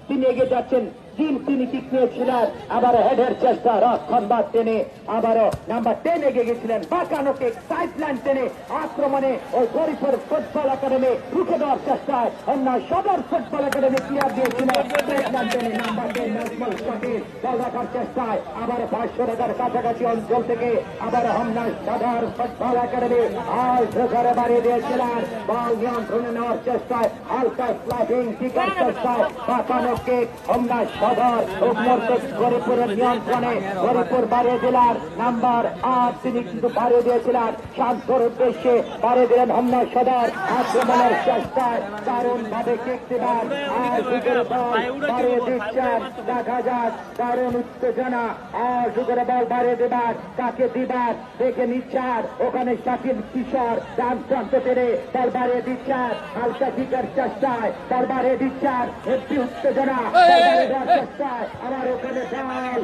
তিনি এগিয়ে যাচ্ছেন, তিনি কিক নিয়েছিলেন, আবার হেডের চেষ্টা, রক্ষণবাদ টেনে আবারও নাম্বার 10 এগিয়ে গেছিলেন, বাঁকানোকে সাইডলাইন টেনে আক্রমণে ওই গরিপুর ফুটবল একাডেমি রুখে দেওয়ার চেষ্টায় অন্যায় সদর ফুটবল একাডেমি ক্লিয়ার দিয়েছিলেন, সাইডলাইন টেনে নাম্বার 10 নাজমুল শাকির বল রাখার চেষ্টায় আবার 500 টাকার কাছাকাছি অঞ্চল থেকে আবার অন্যায় সদর ফুটবল একাডেমি আর ঘরে বাড়িয়ে দিয়েছিলেন, বল নিয়ন্ত্রণে নেওয়ার চেষ্টায় হালকা স্লাইডিং টিকার চেষ্টায় বাঁকানোকে অন্যায় সদর গরিপুরের নিয়ন্ত্রণে গরিপুর বাড়িয়ে দিলার নাম্বার 8 তিনি কিন্তু বাড়িয়ে দিয়েছিলেন, শান্তর উদ্দেশ্যে বাড়িয়ে দিলেন অন্যায় সদর আক্রমণের চেষ্টায় দারুণ ভাবে কিক দিবার আর যুগের বল বাড়িয়ে দিচ্ছেন, দেখা যাক দারুণ উত্তেজনা আর যুগের বল বাড়িয়ে দেবার তাকে দিবার দেখে নিচ্ছেন, ওখানে শাকিল কিশোর ডান প্রান্ত টেনে বল বাড়িয়ে দিচ্ছেন, হালকা কিকের চেষ্টায় বল বাড়িয়ে দিচ্ছেন, একটি উত্তেজনা চেষ্টায় আবার ওখানে বল